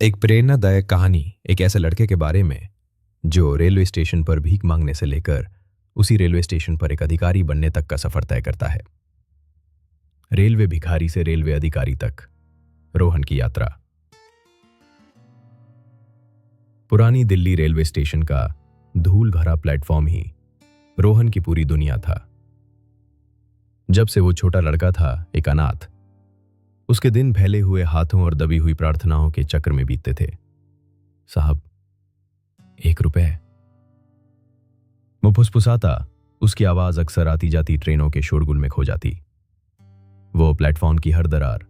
एक प्रेरणादायक कहानी एक ऐसे लड़के के बारे में जो रेलवे स्टेशन पर भीख मांगने से लेकर उसी रेलवे स्टेशन पर एक अधिकारी बनने तक का सफर तय करता है। रेलवे भिखारी से रेलवे अधिकारी तक रोहन की यात्रा। पुरानी दिल्ली रेलवे स्टेशन का धूल भरा प्लेटफॉर्म ही रोहन की पूरी दुनिया था। जब से वो छोटा लड़का था, एक अनाथ, उसके दिन फैले हुए हाथों और दबी हुई प्रार्थनाओं के चक्र में बीतते थे। साहब, 1 रुपए। वो फुसफुसाता, उसकी आवाज अक्सर आती जाती ट्रेनों के शोरगुल में खो जाती। वो प्लेटफॉर्म की हर दरार,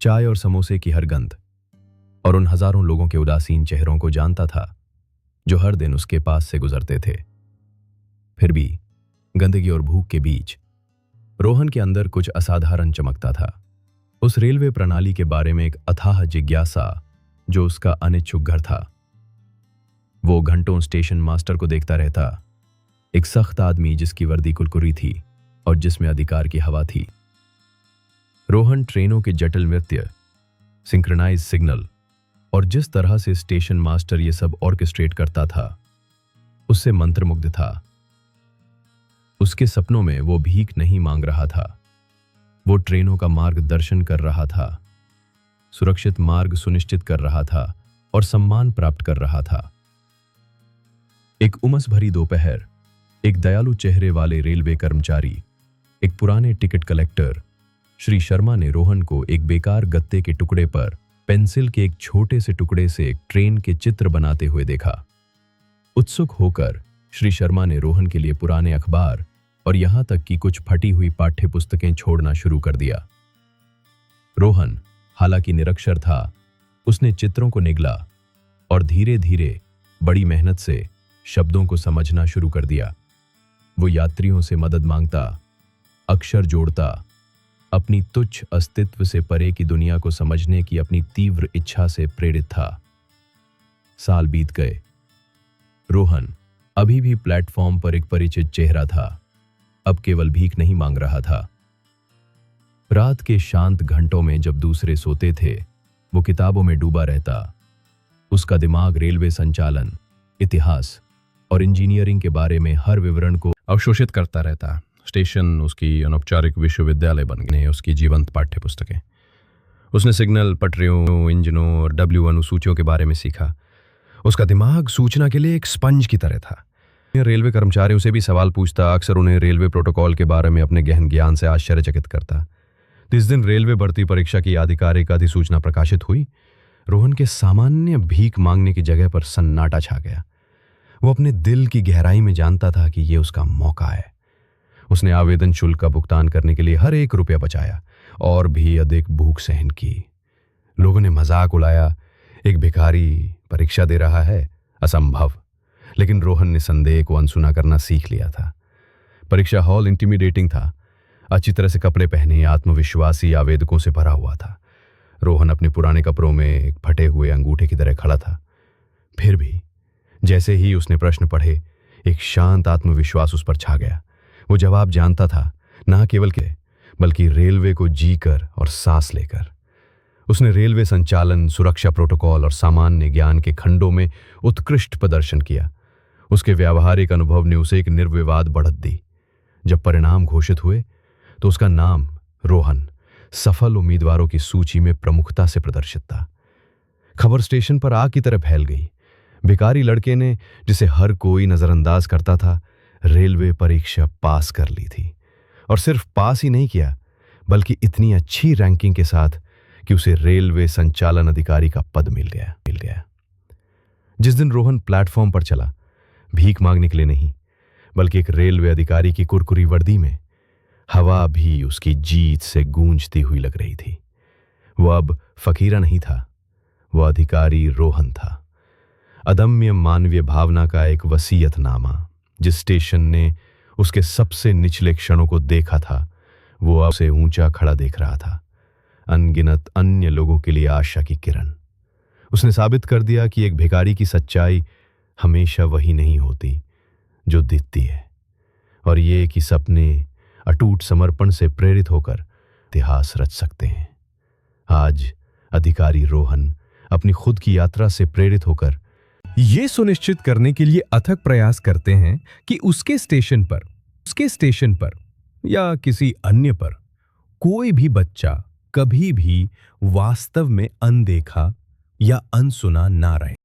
चाय और समोसे की हर गंध और उन हजारों लोगों के उदासीन चेहरों को जानता था जो हर दिन उसके पास से गुजरते थे। फिर भी गंदगी और भूख के बीच रोहन के अंदर कुछ असाधारण चमकता था। उस रेलवे प्रणाली के बारे में एक अथाह जिज्ञासा जो उसका अनिच्छुक घर था। वो घंटों स्टेशन मास्टर को देखता रहता, एक सख्त आदमी जिसकी वर्दी कुरकुरी थी और जिसमें अधिकार की हवा थी। रोहन ट्रेनों के जटिल नृत्य, सिंक्रोनाइज सिग्नल और जिस तरह से स्टेशन मास्टर ये सब ऑर्केस्ट्रेट करता था, उससे मंत्रमुग्ध था। उसके सपनों में वो भीख नहीं मांग रहा था, वो ट्रेनों का मार्गदर्शन कर रहा था, सुरक्षित मार्ग सुनिश्चित कर रहा था और सम्मान प्राप्त कर रहा था। एक उमस भरी दोपहर, एक दयालु चेहरे वाले रेलवे कर्मचारी, एक पुराने टिकट कलेक्टर श्री शर्मा ने रोहन को एक बेकार गत्ते के टुकड़े पर पेंसिल के एक छोटे से टुकड़े से एक ट्रेन के चित्र बनाते हुए देखा। उत्सुक होकर श्री शर्मा ने रोहन के लिए पुराने अखबार और यहां तक कि कुछ फटी हुई पाठ्य पुस्तकें छोड़ना शुरू कर दिया। रोहन हालांकि निरक्षर था, उसने चित्रों को निगला और धीरे धीरे बड़ी मेहनत से शब्दों को समझना शुरू कर दिया। वो यात्रियों से मदद मांगता, अक्षर जोड़ता, अपनी तुच्छ अस्तित्व से परे की दुनिया को समझने की अपनी तीव्र इच्छा से प्रेरित था। साल बीत गए। रोहन अभी भी प्लेटफॉर्म पर एक परिचित चेहरा था, अब केवल भीख नहीं मांग रहा था। रात के शांत घंटों में जब दूसरे सोते थे, वो किताबों में डूबा रहता। उसका दिमाग रेलवे संचालन, इतिहास और इंजीनियरिंग के बारे में हर विवरण को अवशोषित करता रहता। स्टेशन उसकी अनौपचारिक विश्वविद्यालय बन गए, उसकी जीवंत पाठ्य पुस्तकें। उसने सिग्नल, पटरियों, इंजनों और डब्ल्यू अनुसूचियों के बारे में सीखा। उसका दिमाग सूचना के लिए एक स्पंज की तरह था। रेलवे कर्मचारियों से भी सवाल पूछता, अक्सर उन्हें रेलवे प्रोटोकॉल के बारे में अपने गहन ज्ञान से आश्चर्यचकित करता। जिस दिन रेलवे भर्ती परीक्षा की आधिकारिक अधिसूचना प्रकाशित हुई, रोहन के सामान्य भीख मांगने की जगह पर सन्नाटा छा गया। वो अपने दिल की गहराई में जानता था कि यह उसका मौका है। उसने आवेदन शुल्क का भुगतान करने के लिए हर 1 रुपया बचाया और भी अधिक भूख सहन की। लोगों ने मजाक उड़ाया, एक भिखारी परीक्षा दे रहा है, असंभव। लेकिन रोहन ने संदेह को अनसुना करना सीख लिया था। परीक्षा हॉल इंटिमिडेटिंग था, अच्छी तरह से कपड़े पहने आत्मविश्वासी आवेदकों से भरा हुआ था। रोहन अपने पुराने कपड़ों में एक फटे हुए अंगूठे की तरह खड़ा था। फिर भी जैसे ही उसने प्रश्न पढ़े, एक शांत आत्मविश्वास उस पर छा गया। वो जवाब जानता था, ना केवल के बल्कि रेलवे को जीकर और सांस लेकर। उसने रेलवे संचालन, सुरक्षा प्रोटोकॉल और सामान्य ज्ञान के खंडों में उत्कृष्ट प्रदर्शन किया। उसके व्यावहारिक अनुभव ने उसे एक निर्विवाद बढ़त दी। जब परिणाम घोषित हुए तो उसका नाम रोहन सफल उम्मीदवारों की सूची में प्रमुखता से प्रदर्शित था। खबर स्टेशन पर आग की तरह फैल गई। भिखारी लड़के ने, जिसे हर कोई नजरअंदाज करता था, रेलवे परीक्षा पास कर ली थी। और सिर्फ पास ही नहीं किया, बल्कि इतनी अच्छी रैंकिंग के साथ कि उसे रेलवे संचालन अधिकारी का पद मिल गया। जिस दिन रोहन प्लेटफॉर्म पर चला, भीख मांगने के लिए नहीं, बल्कि एक रेलवे अधिकारी की कुरकुरी वर्दी में, हवा भी उसकी जीत से गूंजती हुई लग रही थी। वो अब फकीरा नहीं था, वो अधिकारी रोहन था। अदम्य मानवीय भावना का एक वसीयतनामा। जिस स्टेशन ने उसके सबसे निचले क्षणों को देखा था, वो अब उसे ऊंचा खड़ा देख रहा था, अनगिनत अन्य लोगों के लिए आशा की किरण। उसने साबित कर दिया कि एक भिखारी की सच्चाई हमेशा वही नहीं होती जो दिखती है, और ये कि सपने अटूट समर्पण से प्रेरित होकर इतिहास रच सकते हैं। आज अधिकारी रोहन अपनी खुद की यात्रा से प्रेरित होकर ये सुनिश्चित करने के लिए अथक प्रयास करते हैं कि उसके स्टेशन पर या किसी अन्य पर कोई भी बच्चा कभी भी वास्तव में अनदेखा या अनसुना ना रहे।